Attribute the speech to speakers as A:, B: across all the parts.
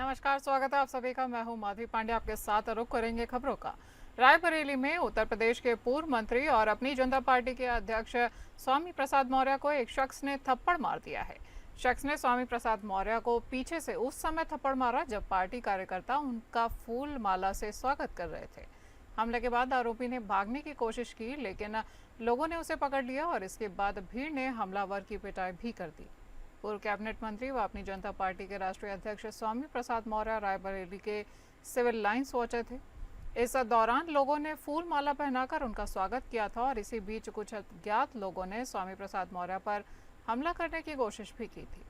A: नमस्कार, स्वागत है आप सभी का। मैं हूं माधवी पांडे, आपके साथ रुख करेंगे खबरों का। रायबरेली में उत्तर प्रदेश के पूर्व मंत्री और अपनी जनता पार्टी के अध्यक्ष स्वामी प्रसाद मौर्य को एक शख्स ने थप्पड़ मार दिया है। शख्स ने स्वामी प्रसाद मौर्य को पीछे से उस समय थप्पड़ मारा जब पार्टी कार्यकर्ता उनका फूल माला से स्वागत कर रहे थे। हमले के बाद आरोपी ने भागने की कोशिश की, लेकिन लोगों ने उसे पकड़ लिया और इसके बाद भीड़ ने हमलावर की पिटाई भी कर दी। पूर्व कैबिनेट मंत्री व अपनी जनता पार्टी के राष्ट्रीय अध्यक्ष स्वामी प्रसाद मौर्य रायबरेली के सिविल लाइन्स पहुंचे थे। इस दौरान लोगों ने फूल माला पहनाकर उनका स्वागत किया था और इसी बीच कुछ अज्ञात लोगों ने स्वामी प्रसाद मौर्य पर हमला करने की कोशिश भी की थी।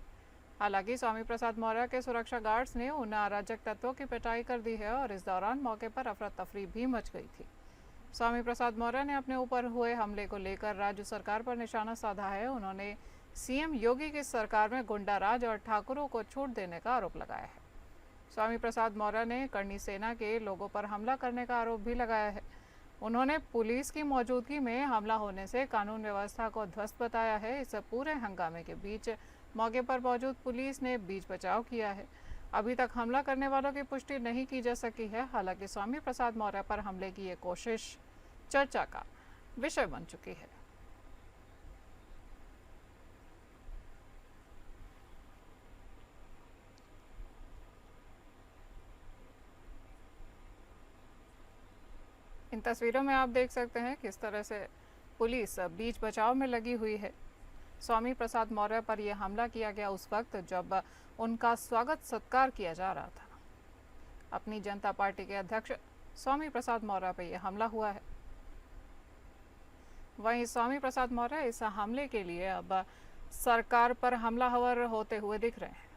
A: हालांकि स्वामी प्रसाद मौर्य के सुरक्षा गार्ड्स ने उन अराजक तत्वों की पिटाई कर दी है और इस दौरान मौके पर अफरा तफरी भी मच गई थी। स्वामी प्रसाद मौर्य ने अपने ऊपर हुए हमले को लेकर राज्य सरकार पर निशाना साधा है। उन्होंने सीएम योगी की सरकार में गुंडाराज और ठाकुरों को छूट देने का आरोप लगाया है। स्वामी प्रसाद मौर्य ने करनी सेना के लोगों पर हमला करने का आरोप भी लगाया है। उन्होंने पुलिस की मौजूदगी में हमला होने से कानून व्यवस्था को ध्वस्त बताया है। इस पूरे हंगामे के बीच मौके पर मौजूद पुलिस ने बीच बचाव किया है। अभी तक हमला करने वालों की पुष्टि नहीं की जा सकी है। हालांकि स्वामी प्रसाद मौर्य पर हमले की ये कोशिश चर्चा का विषय बन चुकी है। इन तस्वीरों में आप देख सकते हैं किस तरह से पुलिस बीच बचाव में लगी हुई है। स्वामी प्रसाद मौर्य पर यह हमला किया गया उस वक्त जब उनका स्वागत सत्कार किया जा रहा था। अपनी जनता पार्टी के अध्यक्ष स्वामी प्रसाद मौर्य पर यह हमला हुआ है। वहीं स्वामी प्रसाद मौर्य इस हमले के लिए अब सरकार पर हमलावर होते हुए दिख रहे हैं।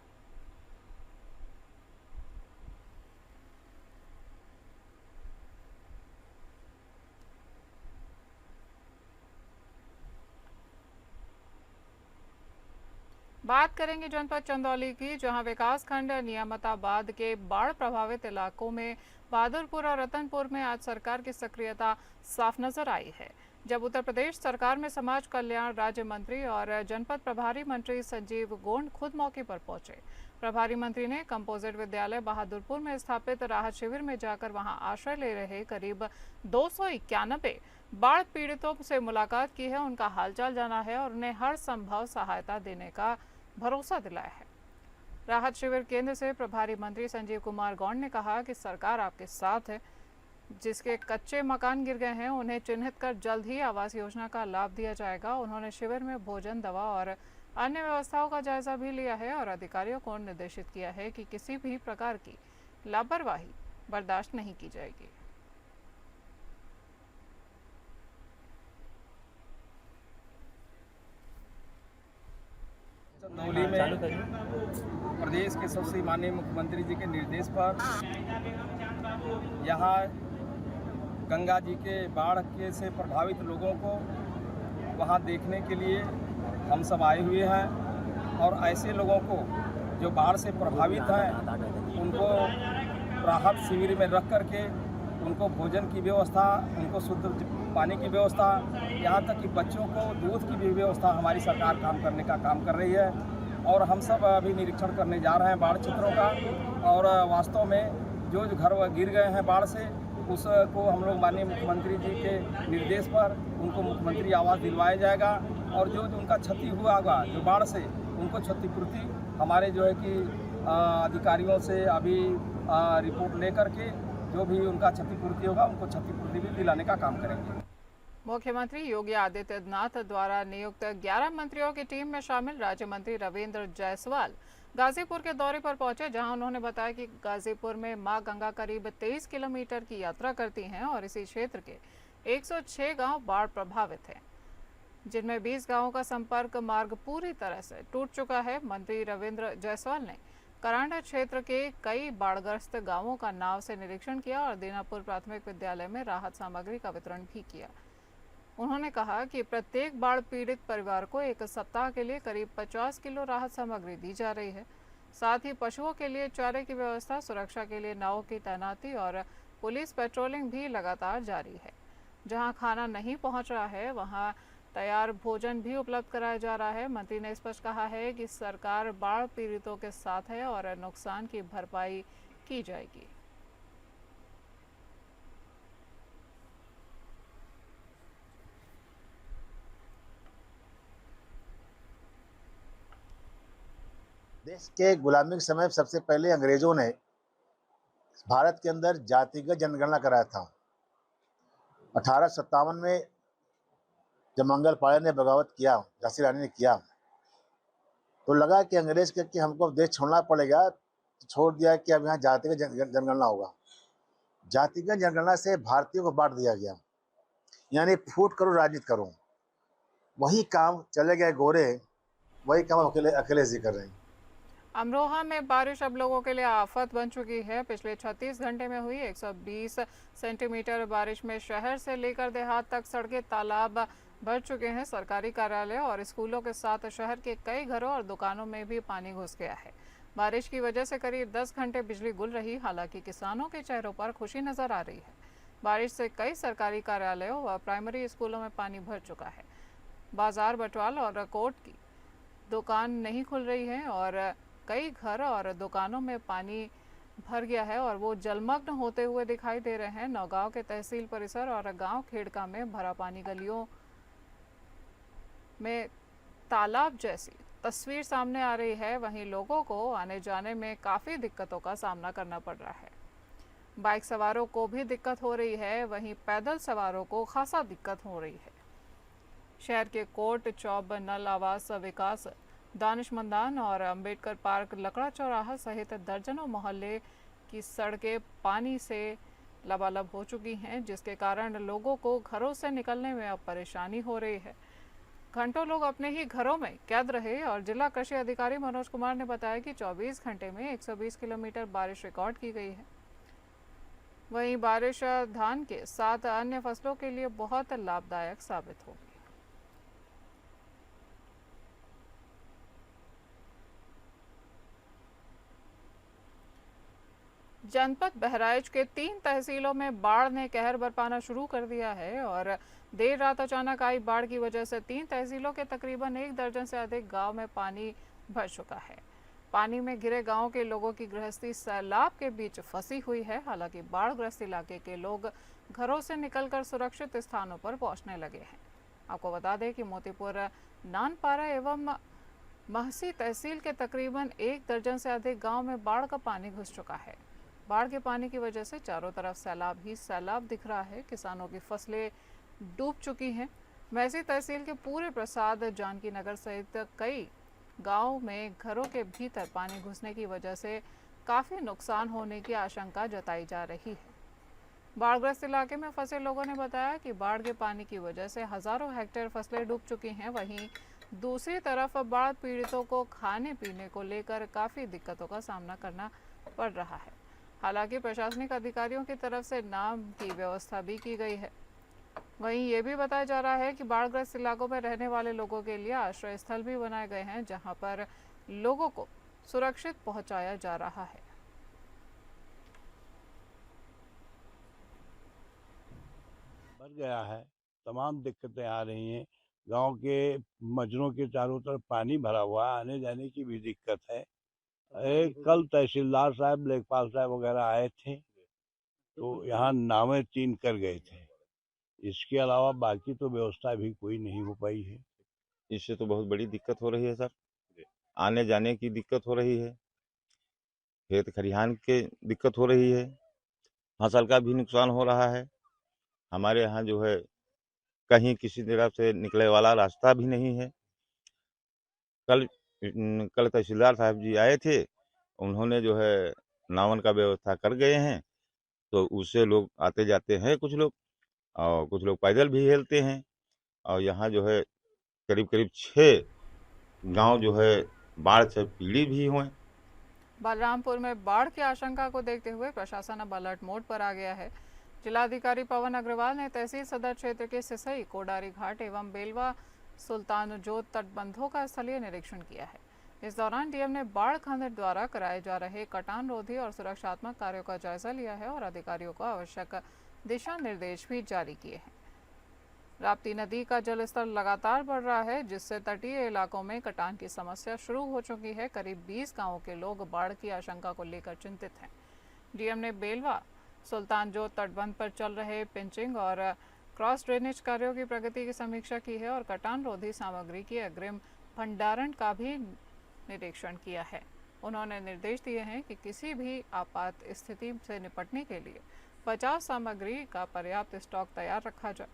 A: बात करेंगे जनपद चंदौली की, जहां विकासखंड नियामताबाद के बाढ़ प्रभावित इलाकों में बहादुरपुर और रतनपुर में आज सरकार की सक्रियता साफ नजर आई है। जब उत्तर प्रदेश सरकार में समाज कल्याण राज्य मंत्री और जनपद प्रभारी मंत्री संजीव गोंड खुद मौके पर पहुंचे। प्रभारी मंत्री ने कंपोजिट विद्यालय बहादुरपुर में स्थापित राहत शिविर में जाकर वहां आश्रय ले रहे करीब 291 बाढ़ पीड़ितों से मुलाकात की है, उनका हालचाल जाना है और उन्हें हर संभव सहायता देने का भरोसा दिलाया है। राहत शिविर केंद्र से प्रभारी मंत्री संजीव कुमार गौंड ने कहा कि सरकार आपके साथ है। जिसके कच्चे मकान गिर गए हैं उन्हें चिन्हित कर जल्द ही आवास योजना का लाभ दिया जाएगा। उन्होंने शिविर में भोजन, दवा और अन्य व्यवस्थाओं का जायजा भी लिया है और अधिकारियों को निर्देशित किया है कि किसी भी प्रकार की लापरवाही बर्दाश्त नहीं की जाएगी।
B: चंदौली में प्रदेश के सबसे माननीय मुख्यमंत्री जी के निर्देश पर यहाँ गंगा जी के बाढ़ के से प्रभावित लोगों को वहाँ देखने के लिए हम सब आए हुए हैं और ऐसे लोगों को जो बाढ़ से प्रभावित हैं उनको राहत शिविर में रख करके उनको भोजन की व्यवस्था, उनको शुद्ध पानी की व्यवस्था, यहाँ तक कि बच्चों को दूध की भी व्यवस्था हमारी सरकार करने का काम कर रही है। और हम सब अभी निरीक्षण करने जा रहे हैं बाढ़ क्षेत्रों का और वास्तव में जो घर गिर गए हैं बाढ़ से उसको हम लोग माननीय मुख्यमंत्री जी के निर्देश पर उनको मुख्यमंत्री आवास दिलवाया जाएगा और जो उनका क्षति हुआ होगा जो बाढ़ से उनको क्षतिपूर्ति हमारे जो है कि अधिकारियों से अभी रिपोर्ट ले करके जो भी उनका क्षतिपूर्ति होगा उनको क्षतिपूर्ति भी दिलाने का काम करेंगे।
A: मुख्यमंत्री योगी आदित्यनाथ द्वारा नियुक्त 11 मंत्रियों की टीम में शामिल राज्य मंत्री रविंद्र जायसवाल गाजीपुर के दौरे पर पहुंचे, जहां उन्होंने बताया कि गाजीपुर में मां गंगा करीब 23 किलोमीटर की यात्रा करती हैं और इसी क्षेत्र के 106 गांव बाढ़ प्रभावित हैं, जिनमें 20 गांवों का संपर्क मार्ग पूरी तरह से टूट चुका है। मंत्री रविंद्र जायसवाल ने करांडा क्षेत्र के कई बाढ़ग्रस्त गांवों का नाव से निरीक्षण किया और दीनापुर प्राथमिक विद्यालय में राहत सामग्री का वितरण भी किया। उन्होंने कहा कि प्रत्येक बाढ़ पीड़ित परिवार को एक सप्ताह के लिए करीब 50 किलो राहत सामग्री दी जा रही है। साथ ही पशुओं के लिए चारे की व्यवस्था, सुरक्षा के लिए नावों की तैनाती और पुलिस पेट्रोलिंग भी लगातार जारी है। जहां खाना नहीं पहुंच रहा है वहां तैयार भोजन भी उपलब्ध कराया जा रहा है। मंत्री ने स्पष्ट कहा है कि सरकार बाढ़ पीड़ितों के साथ है और नुकसान की भरपाई की जाएगी।
C: देश के गुलामी के समय सबसे पहले अंग्रेजों ने भारत के अंदर जातिगत जनगणना कराया था। 1857 में जब मंगल पांडे ने बगावत किया, झांसी रानी ने किया, तो लगा कि अंग्रेज के हमको देश छोड़ना पड़ेगा, तो छोड़ दिया कि अब यहाँ जातिगत जनगणना होगा। जातिगत जनगणना से भारतीयों को बांट दिया गया, यानी फूट करो राजनीति करो। वही काम चले गए गोरे, वही काम अकेले अकेले से कर रहे हैं।
A: अमरोहा में बारिश अब लोगों के लिए आफत बन चुकी है। पिछले 36 घंटे में हुई 120 सेंटीमीटर बारिश में शहर से लेकर देहात तक सड़कें तालाब भर चुके हैं। सरकारी कार्यालय और स्कूलों के साथ शहर के कई घरों और दुकानों में भी पानी घुस गया है। बारिश की वजह से करीब 10 घंटे बिजली गुल रही। हालांकि किसानों के चेहरों पर खुशी नजर आ रही है। बारिश से कई सरकारी कार्यालयों व प्राइमरी स्कूलों में पानी भर चुका है। बाजार, बटवाल और कोर्ट की दुकान नहीं खुल रही है और कई घर और दुकानों में पानी भर गया है और वो जलमग्न होते हुए दिखाई दे रहे हैं। नौगांव के तहसील परिसर और गांव खेड़का में भरा पानी गलियों में तालाब जैसी तस्वीर सामने आ रही है। वहीं लोगों को आने जाने में काफ़ी दिक्कतों का सामना करना पड़ रहा है। बाइक सवारों को भी दिक्कत हो रही है, वहीं पैदल सवारों को खासा दिक्कत हो रही है। शहर के कोर्ट, चौब, नल आवास विकास, दानिशमंदान और अंबेडकर पार्क, लकड़ा चौराहा सहित दर्जनों मोहल्ले की सड़कें पानी से लबालब हो चुकी हैं, जिसके कारण लोगों को घरों से निकलने में अब परेशानी हो रही है। घंटों लोग अपने ही घरों में कैद रहे और जिला कृषि अधिकारी मनोज कुमार ने बताया कि 24 घंटे में 120 किलोमीटर बारिश रिकॉर्ड की गई है। वहीं बारिश धान के साथ अन्य फसलों के लिए बहुत लाभदायक साबित होगी। जनपद बहराइच के 3 तहसीलों में बाढ़ ने कहर बरपाना शुरू कर दिया है और देर रात अचानक आई बाढ़ की वजह से 3 तहसीलों के तकरीबन 1 दर्जन से अधिक गांव में पानी भर चुका है। पानी में घिरे गांव के लोगों की गृहस्थी सैलाब के बीच फंसी हुई है। हालांकि बाढ़ग्रस्त इलाके के लोग घरों से निकलकर सुरक्षित स्थानों पर पहुंचने लगे हैं। आपको बता दें कि मोतीपुर, नानपारा एवं महसी तहसील के तकरीबन 1 दर्जन से अधिक गाँव में बाढ़ का पानी घुस चुका है। बाढ़ के पानी की वजह से चारों तरफ सैलाब ही सैलाब दिख रहा है। किसानों की फसलें डूब चुकी हैं। महसी तहसील के पूरे प्रसाद, जानकी नगर सहित कई गांव में घरों के भीतर पानी घुसने की वजह से काफ़ी नुकसान होने की आशंका जताई जा रही है। बाढ़ग्रस्त इलाके में फंसे लोगों ने बताया कि बाढ़ के पानी की वजह से हज़ारों हेक्टेयर फसलें डूब चुकी हैं। वहीं दूसरी तरफ बाढ़ पीड़ितों को खाने पीने को लेकर काफ़ी दिक्कतों का सामना करना पड़ रहा है। हालांकि प्रशासनिक अधिकारियों की तरफ से नाम की व्यवस्था भी की गई है। वहीं ये भी बताया जा रहा है कि बाढ़ग्रस्त इलाकों में रहने वाले लोगों के लिए आश्रय स्थल भी बनाए गए हैं, जहां पर लोगों को सुरक्षित पहुंचाया जा रहा है।
D: भर गया है, तमाम दिक्कतें आ रही हैं। गांव के मजरों के चारों तरफ पानी भरा हुआ है, आने जाने की भी दिक्कत है। कल तहसीलदार साहब, लेखपाल साहब वगैरह आए थे, तो यहाँ नावें 3 कर गए थे। इसके अलावा बाकी तो व्यवस्था भी कोई नहीं हो पाई है।
E: इससे तो बहुत बड़ी दिक्कत हो रही है सर, आने जाने की दिक्कत हो रही है, खेत खलिहान के दिक्कत हो रही है, फसल का भी नुकसान हो रहा है। हमारे यहाँ जो है कहीं किसी तरह से निकले वाला रास्ता भी नहीं है। कल तहसीलदार साहब जी आए थे, उन्होंने जो है नावन का व्यवस्था कर गए हैं, तो उससे लोग आते जाते हैं कुछ लोग, और कुछ लोग पैदल भी हेलते हैं। और यहाँ जो है करीब करीब 6 गांव जो है बाढ़ से पीड़ित भी हुए।
A: बलरामपुर में बाढ़ की आशंका को देखते हुए प्रशासन अब अलर्ट मोड पर आ गया है। जिलाधिकारी पवन अग्रवाल ने तहसील सदर क्षेत्र के सिसई, कोडारी घाट एवं बेलवा सुल्तान जोत तटबंधों का स्थलीय निरीक्षण किया है। इस दौरान डीएम ने बाढ़ खंड द्वारा कराए जा रहे कटान रोधी और सुरक्षात्मक कार्यों का जायजा लिया है और अधिकारियों को आवश्यक दिशा निर्देश भी जारी किए हैं। राप्ती नदी का जलस्तर लगातार बढ़ रहा है, जिससे तटीय इलाकों में कटान की समस्या शुरू हो चुकी है। करीब 20 गांवों के लोग बाढ़ की आशंका को लेकर चिंतित हैं। डीएम ने बेलवा सुल्तान जो तटबंध पर चल रहे पिंचिंग और क्रॉस ड्रेनेज कार्यों की प्रगति की समीक्षा की है और कटान रोधी सामग्री की अग्रिम भंडारण का भी निरीक्षण किया है। उन्होंने निर्देश दिए हैं कि किसी भी आपात स्थिति से निपटने के लिए बचाव सामग्री का पर्याप्त स्टॉक तैयार रखा जाए।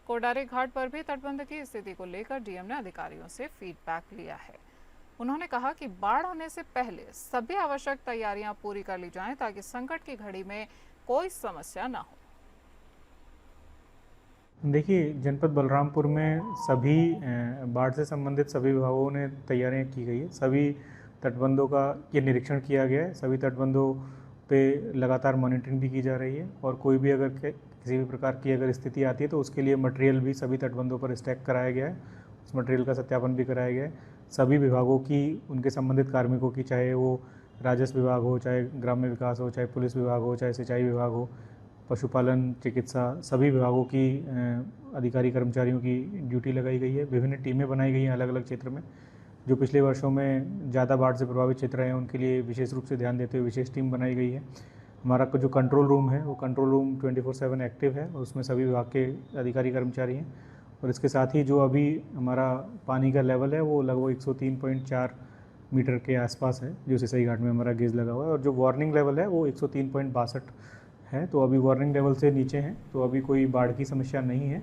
A: कोडारी घाट पर भी तटबंध की स्थिति को लेकर डीएम ने अधिकारियों से फीडबैक लिया है। उन्होंने कहा कि बाढ़ आने से पहले सभी आवश्यक तैयारियां पूरी कर ली जाएं ताकि संकट की घड़ी में कोई समस्या ना हो।
F: देखिए, जनपद बलरामपुर में सभी बाढ़ से संबंधित सभी विभागों ने तैयारियां की गई है। सभी तटबंधों का ये निरीक्षण किया गया है। सभी तटबंधों पे लगातार मॉनिटरिंग भी की जा रही है और कोई भी अगर किसी भी प्रकार की अगर स्थिति आती है तो उसके लिए मटेरियल भी सभी तटबंधों पर स्टैक कराया गया है। उस मटेरियल का सत्यापन भी कराया गया है। सभी विभागों की, उनके संबंधित कार्मिकों की, चाहे वो राजस्व विभाग हो, चाहे ग्राम्य विकास हो, चाहे पुलिस विभाग हो, चाहे सिंचाई विभाग हो, पशुपालन, चिकित्सा, सभी विभागों की अधिकारी कर्मचारियों की ड्यूटी लगाई गई है। विभिन्न टीमें बनाई गई हैं अलग अलग क्षेत्र में। जो पिछले वर्षों में ज़्यादा बाढ़ से प्रभावित क्षेत्र हैं उनके लिए विशेष रूप से ध्यान देते हुए विशेष टीम बनाई गई है। हमारा जो कंट्रोल रूम है वो कंट्रोल रूम 24/7 एक्टिव है और उसमें सभी विभाग के अधिकारी कर्मचारी हैं। और इसके साथ ही जो अभी हमारा पानी का लेवल है वो लगभग 103.4 मीटर के आसपास है, जो सिसई घाट में हमारा गेज लगा हुआ है। और जो वार्निंग लेवल है वो 103.62 है, तो अभी वार्निंग लेवल से नीचे हैं, तो अभी कोई बाढ़ की समस्या नहीं है।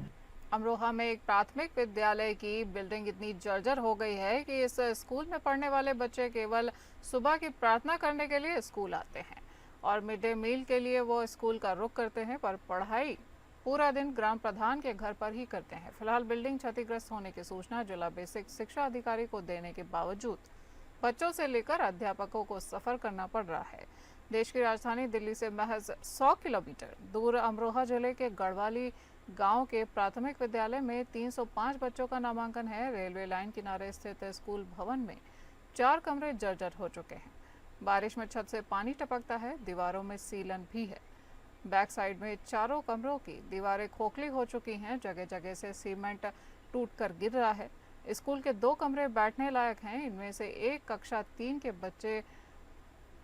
A: अमरोहा में एक प्राथमिक विद्यालय की बिल्डिंग इतनी जर्जर हो गई है कि इस स्कूल में पढ़ने वाले बच्चे केवल सुबह की प्रार्थना करने के लिए स्कूल आते हैं और मिड डे मील के लिए वो स्कूल का रुख करते हैं, पर पढ़ाई पूरा दिन ग्राम प्रधान के घर पर ही करते हैं। फिलहाल बिल्डिंग क्षतिग्रस्त होने की सूचना जिला बेसिक शिक्षा अधिकारी को देने के बावजूद बच्चों से लेकर अध्यापकों को सफर करना पड़ रहा है। देश की राजधानी दिल्ली से महज 100 किलोमीटर दूर अमरोहा जिले के गढ़वाली गांव के प्राथमिक विद्यालय में 305 बच्चों का नामांकन है। रेलवे लाइन किनारे स्थित स्कूल भवन में 4 कमरे जर्जर हो चुके हैं। बारिश में छत से पानी टपकता है, दीवारों में सीलन भी है। बैक साइड में चारों कमरों की दीवारें खोखली हो चुकी हैं, जगह जगह से सीमेंट टूटकर गिर रहा है। स्कूल के 2 कमरे बैठने लायक हैं, इनमें से एक कक्षा 3 के बच्चे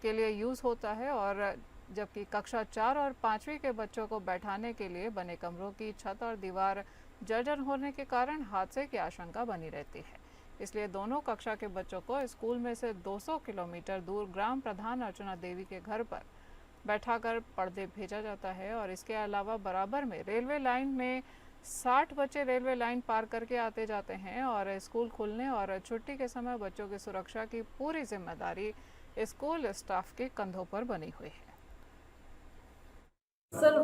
A: के लिए यूज़ होता है और जबकि कक्षा 4 और 5वीं के बच्चों को बैठाने के लिए बने कमरों की छत और दीवार जर्जर होने के कारण हादसे की आशंका बनी रहती है। इसलिए दोनों कक्षा के बच्चों को स्कूल में से 200 किलोमीटर दूर ग्राम प्रधान अर्चना देवी के घर पर बैठाकर पढ़ने भेजा जाता है। और इसके अलावा बराबर में रेलवे लाइन में 60 बच्चे रेलवे लाइन पार करके आते जाते हैं और स्कूल खुलने और छुट्टी के समय बच्चों की सुरक्षा की पूरी जिम्मेदारी स्कूल स्टाफ के कंधों पर बनी हुई है।
G: सर,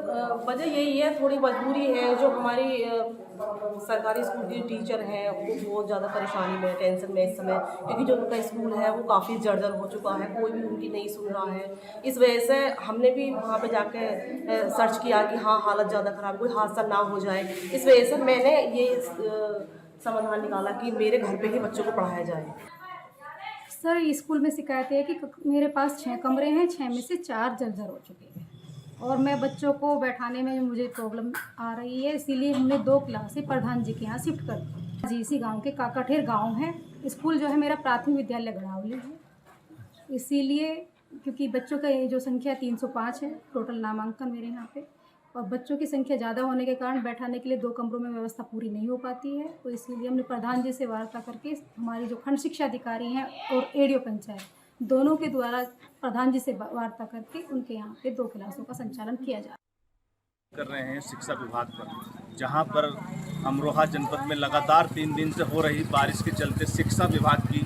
G: वजह यही है, थोड़ी मजबूरी है। जो हमारी सरकारी स्कूल की टीचर हैं वो बहुत ज़्यादा परेशानी में, टेंशन में इस समय, क्योंकि जो उनका स्कूल है वो काफ़ी जर्जर हो चुका है, कोई भी उनकी नहीं सुन रहा है। इस वजह से हमने भी वहाँ पे जाके सर्च किया कि हाँ, हालत ज़्यादा ख़राब, कोई हादसा ना हो जाए। इस वजह से मैंने ये समाधान निकाला कि मेरे घर पे ही बच्चों को पढ़ाया जाए।
H: सर, स्कूल में शिकायत है कि मेरे पास 6 कमरे हैं, 6 में से 4 जर्जर हो चुके हैं और मैं बच्चों को बैठाने में मुझे प्रॉब्लम आ रही है। इसीलिए हमने 2 क्लासें प्रधान जी के यहाँ शिफ्ट कर दी। जी, इसी गाँव के काकाठेर गाँव है। स्कूल जो है मेरा प्राथमिक विद्यालय गढ़ावली है। इसीलिए क्योंकि बच्चों का जो संख्या 305 है टोटल नामांकन मेरे यहाँ पे, और बच्चों की संख्या ज़्यादा होने के कारण बैठाने के लिए 2 कमरों में व्यवस्था पूरी नहीं हो पाती है। तो इसलिए हमने प्रधान जी से वार्ता करके हमारी जो खंड शिक्षा अधिकारी हैं और एडीओ पंचायत दोनों के द्वारा प्रधान जी से वार्ता करके उनके यहाँ पे 2 क्लासों का संचालन किया जा
I: कर रहे हैं शिक्षा विभाग पर, जहां पर अमरोहा जनपद में लगातार 3 दिन से हो रही बारिश के चलते शिक्षा विभाग की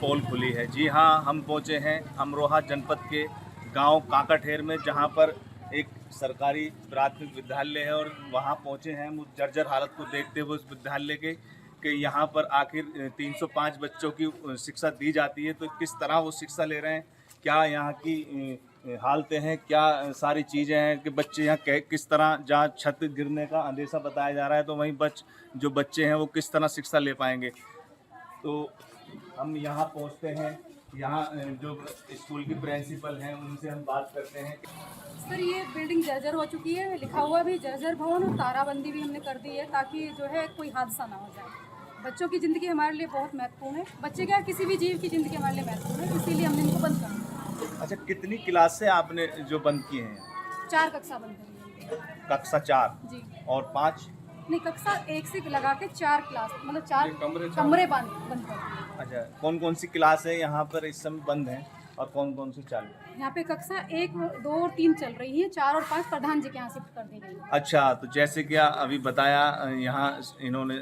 I: पोल खुली है। जी हां, हम पहुंचे हैं अमरोहा जनपद के गांव काकाठेर में, जहां पर एक सरकारी प्राथमिक विद्यालय है और वहां पहुंचे हैं उस जर्जर हालत को देखते हुए उस विद्यालय के कि यहाँ पर आखिर 305 बच्चों की शिक्षा दी जाती है, तो किस तरह वो शिक्षा ले रहे हैं, क्या यहाँ की हालतें हैं, क्या सारी चीज़ें हैं कि बच्चे यहाँ किस तरह, जहाँ छत गिरने का अंदेशा बताया जा रहा है तो वहीं जो बच्चे हैं वो किस तरह शिक्षा ले पाएंगे। तो हम यहाँ पहुँचते हैं यहाँ जो स्कूल की प्रिंसिपल हैं उनसे हम बात करते हैं।
H: सर ये बिल्डिंग जर्जर हो चुकी है, लिखा हुआ भी जर्जर भवन और ताराबंदी भी हमने कर दी है ताकि जो है कोई हादसा ना हो जाए। बच्चों की ज़िंदगी हमारे लिए बहुत महत्वपूर्ण है, बच्चे क्या किसी भी जीव की ज़िंदगी हमारे लिए महत्वपूर्ण है, इसीलिए हमने इनको बंद कर दिया।
I: अच्छा, कितनी क्लास से आपने जो बंद किए हैं?
H: 4 कक्षा बंद करी है।
I: कक्षा 4
H: जी।
I: और 5?
H: नहीं, कक्षा 1 से लगा के 4 क्लास मतलब 4 कमरे बंद कर दिए।
I: अच्छा, कौन कौन सी क्लास है यहाँ पर इस समय बंद हैं और कौन कौन सी चालू है?
H: यहाँ पे कक्षा 1, 2 और 3 चल रही है, 4 और 5 प्रधान जी के यहाँ शिफ्ट कर दी गई है।
I: अच्छा, तो जैसे कि अभी बताया यहाँ इन्होंने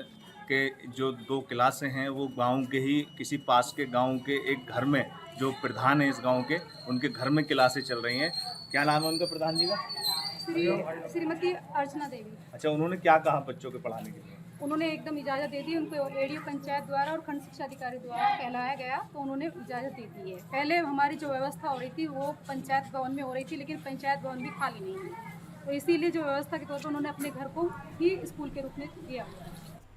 I: के जो 2 क्लासें हैं वो गांव के ही किसी पास के गांव के एक घर में, जो प्रधान है इस गांव के, उनके घर में क्लासें चल रही हैं। क्या नाम है उनका प्रधान जी का?
H: श्रीमती अर्चना देवी।
I: अच्छा, उन्होंने क्या कहा बच्चों के पढ़ाने के लिए?
H: उन्होंने एकदम इजाज़त दे दी, उनको एडीओ पंचायत द्वारा और खंड शिक्षा अधिकारी द्वारा कहलाया गया तो उन्होंने इजाज़त दे दी है। पहले हमारी जो व्यवस्था हो रही थी वो पंचायत भवन में हो रही थी, लेकिन पंचायत भवन भी खाली नहीं है, तो इसीलिए जो व्यवस्था के तौर पर उन्होंने अपने घर को ही स्कूल के रूप में दिया।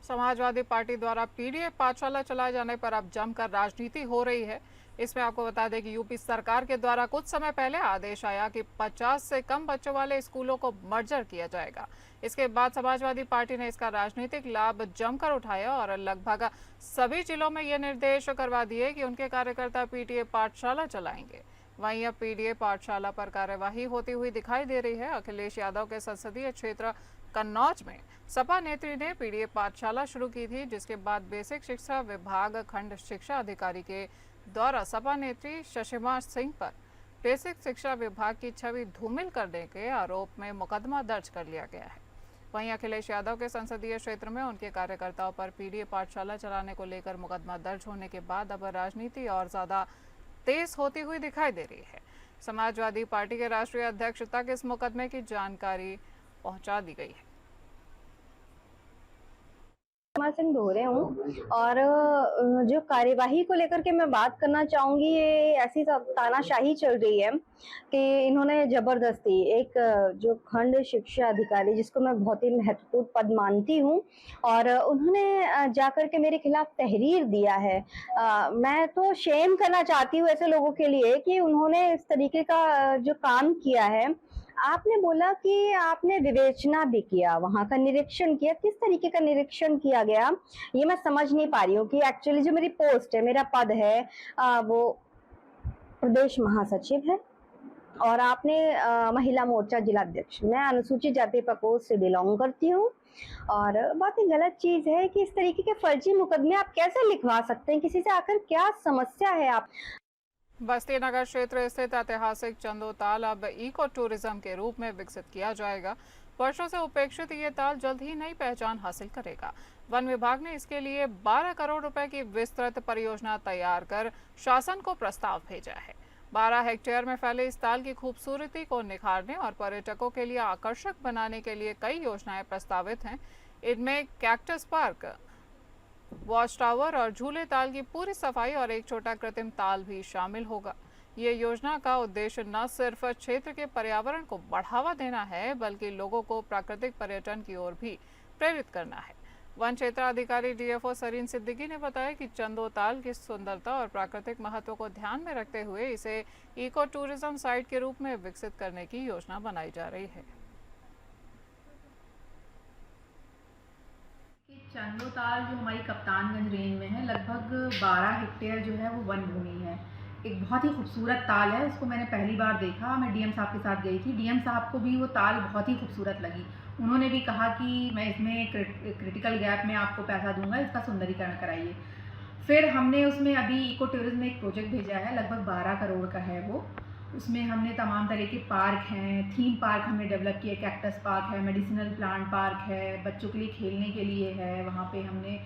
A: समाजवादी पार्टी द्वारा पीडीए पाठशाला चलाए जाने पर अब जमकर राजनीति हो रही है। इसमें आपको बता दें कि यूपी सरकार के द्वारा कुछ समय पहले आदेश आया कि 50 से कम बच्चों वाले स्कूलों को मर्जर किया जाएगा। इसके बाद समाजवादी पार्टी ने इसका राजनीतिक लाभ जमकर उठाया और लगभग सभी जिलों में ये निर्देश करवा दिए कि उनके कार्यकर्ता पीटीए पाठशाला चलाएंगे। वहीं अब पीडीए पाठशाला पर कार्यवाही होती हुई दिखाई दे रही है। अखिलेश यादव के संसदीय क्षेत्र कन्नौज में सपा नेत्री ने पीडीए पाठशाला शुरू की थी, जिसके बाद बेसिक शिक्षा विभाग खंड शिक्षा अधिकारी के द्वारा सपा नेत्री शशिमा सिंह पर बेसिक शिक्षा विभाग की छवि धूमिल करने के आरोप में मुकदमा दर्ज कर लिया गया है। वहीं अखिलेश यादव के संसदीय क्षेत्र में उनके कार्यकर्ताओं पर पीडीए पाठशाला चलाने को लेकर मुकदमा दर्ज होने के बाद अब राजनीति और ज्यादा तेज होती हुई दिखाई दे रही है। समाजवादी पार्टी के राष्ट्रीय अध्यक्ष तक इस मुकदमे की जानकारी पहुंचा दी गई है।
J: सिंह दोहरे हूँ और जो कार्यवाही को लेकर के मैं बात करना चाहूँगी, ये ऐसी तानाशाही चल रही है कि इन्होंने जबरदस्ती एक जो खंड शिक्षा अधिकारी, जिसको मैं बहुत ही महत्वपूर्ण पद मानती हूँ, और उन्होंने जाकर के मेरे खिलाफ तहरीर दिया है। मैं तो शेम करना चाहती हूँ ऐसे लोगों के लिए कि उन्होंने इस तरीके का जो काम किया है। आपने बोला कि आपने विवेचना भी किया, वहां का निरीक्षण किया, किस तरीके का निरीक्षण किया गया ये मैं समझ नहीं पा रही हूँ। कि एक्चुअली जो मेरी पोस्ट है, मेरा पद है, वो प्रदेश महासचिव है और आपने महिला मोर्चा जिलाध्यक्ष। मैं अनुसूचित जाति प्रकोष्ठ से बिलोंग करती हूँ और बहुत ही गलत चीज है कि इस तरीके के फर्जी मुकदमे आप कैसे लिखवा सकते हैं किसी से। आखिर क्या समस्या है? आप
A: बस्ती नगर क्षेत्र स्थित ऐतिहासिक चंदोताल अब इको टूरिज्म के रूप में विकसित किया जाएगा। वर्षों से उपेक्षित ये ताल जल्द ही नई पहचान हासिल करेगा। वन विभाग ने इसके लिए 12 करोड़ रुपए की विस्तृत परियोजना तैयार कर शासन को प्रस्ताव भेजा है। 12 हेक्टेयर में फैले इस ताल की खूबसूरती को निखारने और पर्यटकों के लिए आकर्षक बनाने के लिए कई योजनाएं प्रस्तावित हैं। इनमें कैक्टस पार्क, वॉच टावर और झूले ताल की पूरी सफाई और एक छोटा कृत्रिम ताल भी शामिल होगा। ये योजना का उद्देश्य न सिर्फ क्षेत्र के पर्यावरण को बढ़ावा देना है, बल्कि लोगों को प्राकृतिक पर्यटन की ओर भी प्रेरित करना है। वन क्षेत्र अधिकारी डीएफओ सरीन सिद्दीकी ने बताया कि चंदोताल की सुंदरता और प्राकृतिक महत्व को ध्यान में रखते हुए इसे इको टूरिज्म साइट के रूप में विकसित करने की योजना बनाई जा रही है।
K: चंदोताल जो हमारी कप्तानगंज रेंज में है, लगभग 12 हेक्टेयर जो है वो वन भूमि है। एक बहुत ही खूबसूरत ताल है। इसको मैंने पहली बार देखा, मैं डीएम साहब के साथ गई थी। डीएम साहब को भी वो ताल बहुत ही खूबसूरत लगी। उन्होंने भी कहा कि मैं इसमें क्रिटिकल गैप में आपको पैसा दूंगा, इसका सुंदरीकरण कराइए। फिर हमने उसमें अभी इको टूरिज्म में एक प्रोजेक्ट भेजा है, लगभग 12 करोड़ का है वो। उसमें हमने तमाम तरह के पार्क हैं, थीम पार्क हमने डेवलप किए, कैक्टस पार्क है, मेडिसिनल प्लांट पार्क है, बच्चों के लिए खेलने के लिए है। वहाँ पे हमने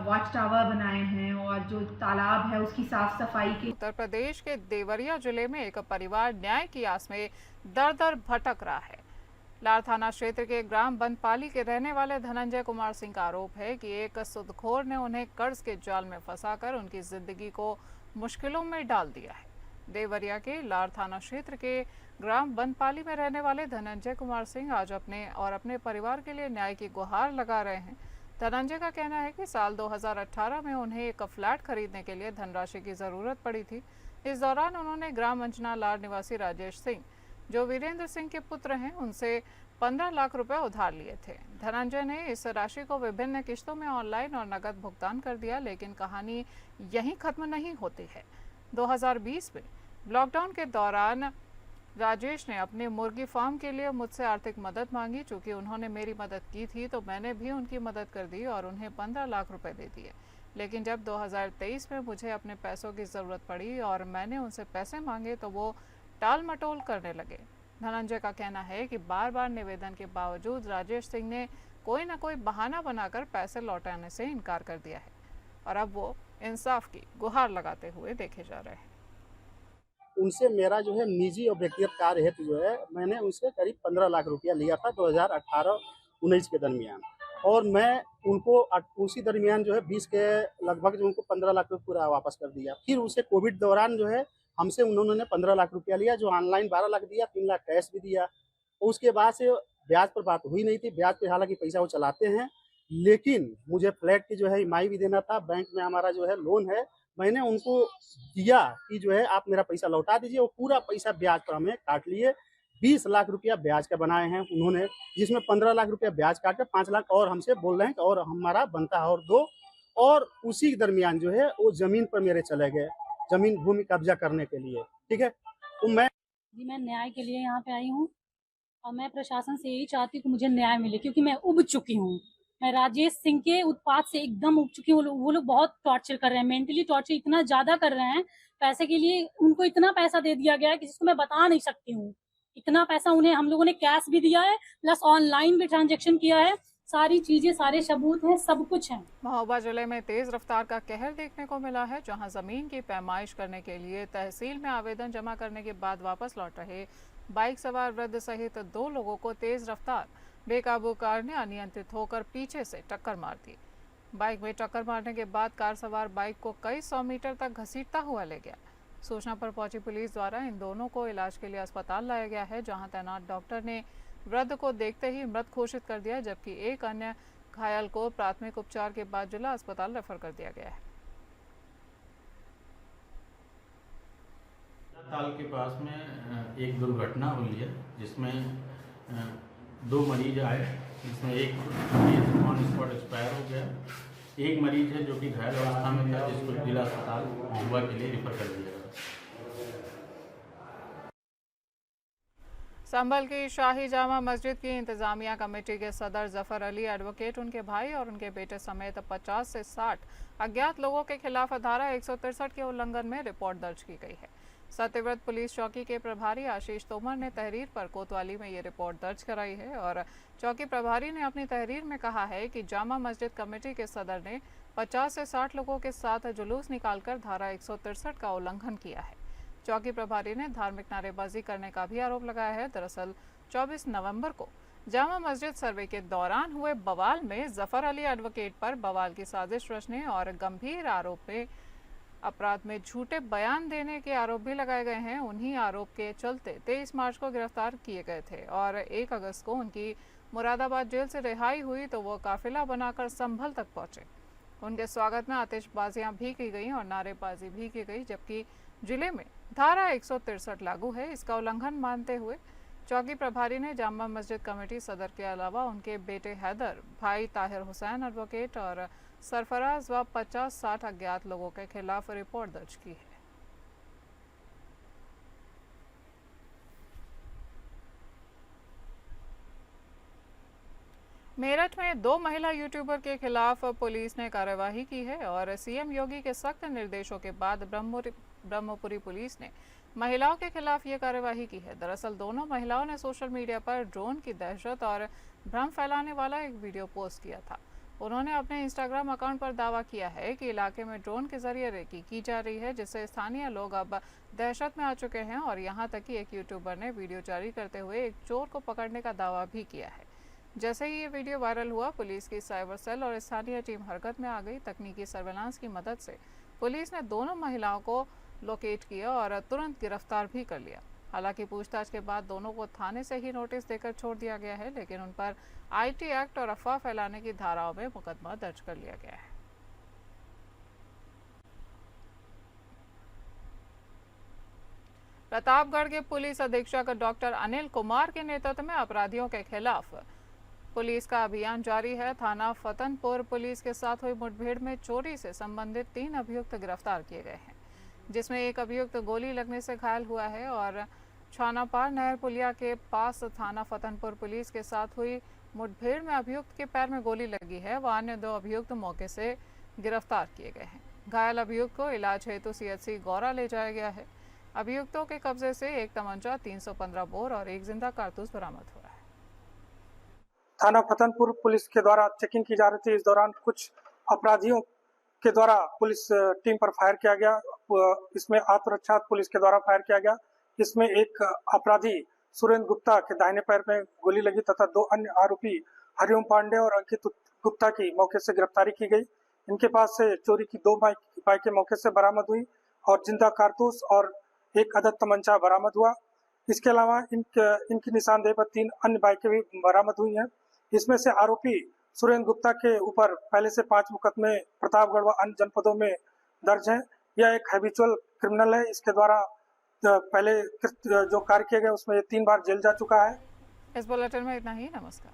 K: वॉच टावर बनाए हैं और जो तालाब है उसकी साफ सफाई की।
A: उत्तर प्रदेश के देवरिया जिले में एक परिवार न्याय की आस में दर दर भटक रहा है। लार थाना क्षेत्र के ग्राम बनपाली के रहने वाले धनंजय कुमार सिंह का आरोप है कि एक सूदखोर ने उन्हें कर्ज के जाल में फंसाकर उनकी जिंदगी को मुश्किलों में डाल दिया है। देवरिया के लार थाना क्षेत्र के ग्राम बनपाली में रहने वाले धनंजय कुमार सिंह आज अपने और अपने परिवार के लिए न्याय की गुहार लगा रहे हैं। धनंजय का कहना है कि साल 2018 में उन्हें एक फ्लैट खरीदने के लिए धनराशि की ज़रूरत पड़ी थी। इस दौरान उन्होंने ग्राम अंजना लाड निवासी राजेश सिंह, जो वीरेंद्र सिंह के पुत्र हैं, उनसे 15 लाख रुपए उधार लिए थे। धनंजय ने इस राशि को विभिन्न किश्तों में ऑनलाइन और नकद भुगतान कर दिया, लेकिन कहानी यहीं खत्म नहीं होती है। 2020 में लॉकडाउन के दौरान राजेश ने अपने मुर्गी फार्म के लिए मुझसे आर्थिक मदद मांगी। चूंकि उन्होंने मेरी मदद की थी तो मैंने भी उनकी मदद कर दी और उन्हें 15 लाख रुपए दे दिए। लेकिन जब 2023 में मुझे अपने पैसों की ज़रूरत पड़ी और मैंने उनसे पैसे मांगे तो वो टाल मटोल करने लगे। धनंजय का कहना है कि बार बार निवेदन के बावजूद राजेश सिंह ने कोई न कोई बहाना बनाकर पैसे लौटाने से इनकार कर दिया है और अब वो इंसाफ की गुहार लगाते हुए देखे जा रहे हैं।
L: उनसे मेरा जो है निजी और व्यक्तिगत कार्य हेतु जो है मैंने उनसे करीब 15 लाख रुपया लिया था 2018-19 के दरमियान, और मैं उनको उसी दरमियान जो है 20 के लगभग जो उनको 15 लाख रुपये पूरा वापस कर दिया। फिर उसे कोविड दौरान जो है हमसे उन्होंने 15 लाख रुपया लिया, जो ऑनलाइन 12 लाख दिया, 3 लाख कैश भी दिया। उसके बाद से ब्याज पर बात हुई नहीं थी। ब्याज पे हालांकि पैसा वो चलाते हैं, लेकिन मुझे फ्लैट की जो है ईएमआई भी देना था, बैंक में हमारा जो है लोन है। मैंने उनको दिया कि जो है आप मेरा पैसा लौटा दीजिए, वो पूरा पैसा ब्याज पर हमें काट लिए। 20 लाख रुपया ब्याज का बनाए हैं उन्होंने, जिसमें 15 लाख रुपया ब्याज काट के 5 लाख और हमसे बोल रहे हैं कि और हमारा बनता है और दो। और उसी के दरमियान जो है वो जमीन पर मेरे चले गए, जमीन भूमि कब्जा करने के लिए। ठीक है, तो मैं
M: न्याय के लिए यहाँ पे आई हूँ और मैं प्रशासन से यही चाहती हूँ कि मुझे न्याय मिले, क्योंकि मैं उब चुकी हूँ। मैं राजेश सिंह के उत्पात से एकदम उब चुकी हूँ। वो लोग बहुत टॉर्चर कर रहे हैं, मेंटली टॉर्चर इतना ज़्यादा कर रहे हैं। पैसे के लिए उनको इतना पैसा दे दिया गया है कि जिसको मैं बता नहीं सकती हूँ। इतना पैसा उन्हें हम लोगों ने कैश भी दिया है, प्लस ऑनलाइन भी ट्रांजेक्शन किया है। सारी चीजें, सारे सबूत हैं, सब कुछ है।
A: महोबा जिले में तेज रफ्तार का कहर देखने को मिला है, जहां जमीन की पैमाइश करने के लिए तहसील में आवेदन जमा करने के बाद वापस लौट रहे बाइक सवार वृद्ध सहित 2 लोगों को तेज रफ्तार बेकाबू कार ने अनियंत्रित होकर पीछे से टक्कर मार दी। बाइक में टक्कर मारने के बाद कार सवार बाइक को कई 100 मीटर तक घसीटता हुआ ले गया। सूचना पर पहुंची पुलिस द्वारा इन दोनों को इलाज के लिए अस्पताल लाया गया है, जहां तैनात डॉक्टर ने वृद्ध को देखते ही मृत घोषित कर दिया, जबकि एक अन्य घायल को प्राथमिक उपचार के बाद जिला अस्पताल रेफर कर दिया गया है।
N: ताल के पास में एक दुर्घटना हुई है, जिसमें 2 मरीज आए, जिसमें एक मरीज ऑन स्पॉट एक्सपायर हो गया। एक मरीज है जो कि घायल अवस्था में था, जिसको जिला अस्पताल महोबा के लिए रेफर कर दिया गया।
A: संभल की शाही जामा मस्जिद की इंतजामिया कमेटी के सदर जफर अली एडवोकेट, उनके भाई और उनके बेटे समेत 50 से 60 अज्ञात लोगों के खिलाफ धारा 163 के उल्लंघन में रिपोर्ट दर्ज की गई है। सत्यव्रत पुलिस चौकी के प्रभारी आशीष तोमर ने तहरीर पर कोतवाली में ये रिपोर्ट दर्ज कराई है और चौकी प्रभारी ने अपनी तहरीर में कहा है कि जामा मस्जिद कमेटी के सदर ने 50 से 60 लोगों के साथ जुलूस निकालकर धारा 163 का उल्लंघन किया है। चौकी प्रभारी ने धार्मिक नारेबाजी करने का भी आरोप लगाया है। दरअसल 24 नवंबर को जामा मस्जिद सर्वे के दौरान हुए बवाल में जफर अली एडवोकेट पर बवाल की साजिश रचने और गंभीर आरोप में अपराध में झूठे बयान देने के आरोप भी लगाए गए हैं। उन्हीं आरोप के चलते 23 मार्च को गिरफ्तार किए गए थे और 1 अगस्त को उनकी मुरादाबाद जेल से रिहाई हुई तो वो काफिला बनाकर संभल तक पहुंचे। उनके स्वागत में आतिशबाजियां भी की गई और नारेबाजी भी की गई, जबकि जिले में धारा 163 लागू है। इसका उल्लंघन मानते हुए चौकी प्रभारी ने जामा मस्जिद कमेटी सदर के अलावा उनके बेटे हैदर, भाई ताहिर हुसैन एडवोकेट और सरफराज व 50-60 अज्ञात लोगों के खिलाफ रिपोर्ट दर्ज की है। मेरठ में 2 महिला यूट्यूबर के खिलाफ पुलिस ने कार्यवाही की है और सीएम योगी के सख्त निर्देशों के बाद ब्रह्मपुरी पुलिस ने महिलाओं के खिलाफ ये कार्यवाही की है। दरअसल दोनों महिलाओं ने सोशल मीडिया पर ड्रोन की दहशत और भ्रम फैलाने वाला एक वीडियो पोस्ट किया था। उन्होंने अपने इंस्टाग्राम अकाउंट पर दावा किया है कि इलाके में ड्रोन के जरिए रेकी की जा रही है, जिससे स्थानीय लोग अब दहशत में आ चुके हैं और यहाँ तक कि एक यूट्यूबर ने वीडियो जारी करते हुए एक चोर को पकड़ने का दावा भी किया है। जैसे ही ये वीडियो वायरल हुआ, पुलिस की साइबर सेल और स्थानीय टीम हरकत में आ गई। तकनीकी सर्वेलांस की मदद से पुलिस ने दोनों महिलाओं को लोकेट किया और तुरंत गिरफ्तार भी कर लिया। हालांकि पूछताछ के बाद दोनों को थाने से ही नोटिस देकर छोड़ दिया गया है, लेकिन उन पर आईटी एक्ट और अफवाह फैलाने की धाराओं में मुकदमा दर्ज कर लिया गया है। प्रतापगढ़ के पुलिस अधीक्षक डॉक्टर अनिल कुमार के नेतृत्व में अपराधियों के खिलाफ पुलिस का अभियान जारी है। थाना फतनपुर पुलिस के साथ हुई मुठभेड़ में चोरी से संबंधित 3 अभियुक्त गिरफ्तार किए गए हैं, जिसमें एक अभियुक्त गोली लगने से घायल हुआ है और छानापार नहर पुलिया के पास थाना फतनपुर पुलिस के साथ हुई मुठभेड़ में अभियुक्त के पैर में गोली लगी है। वह अन्य 2 अभियुक्त मौके से गिरफ्तार किए गए हैं। घायल अभियुक्त को इलाज हेतु CHC गौरा ले जाया गया है। अभियुक्तों के कब्जे से एक तमंचा, 315 बोर और एक जिंदा कारतूस बरामद हुआ है।
O: थाना फतनपुर पुलिस के द्वारा चेकिंग की जा रही थी। इस दौरान कुछ अपराधियों के द्वारा पुलिस टीम पर फायर किया गया। इसमें आत्मरक्षा पुलिस के द्वारा फायर किया गया। इसमें एक अपराधी सुरेंद्र गुप्ता के दाहिने पैर में गोली लगी तथा 2 अन्य आरोपी हरिओम पांडे और अंकित गुप्ता की मौके से गिरफ्तारी की गई। इनके पास से चोरी की 2 बाइकें मौके से बरामद हुई और जिंदा कारतूस और एक अदद तमंचा बरामद हुआ। इसके अलावा इनकी निशानदेही पर 3 अन्य बाइकें भी बरामद हुई हैं। इसमें से आरोपी सुरेंद्र गुप्ता के ऊपर पहले से 5 मुकदमे प्रतापगढ़ व अन्य जनपदों में दर्ज हैं। यह एक हैबिचुअल क्रिमिनल है। इसके द्वारा पहले जो कार्य किए गए उसमें 3 बार जेल जा चुका है।
A: इस बुलेटिन में इतना ही। नमस्कार।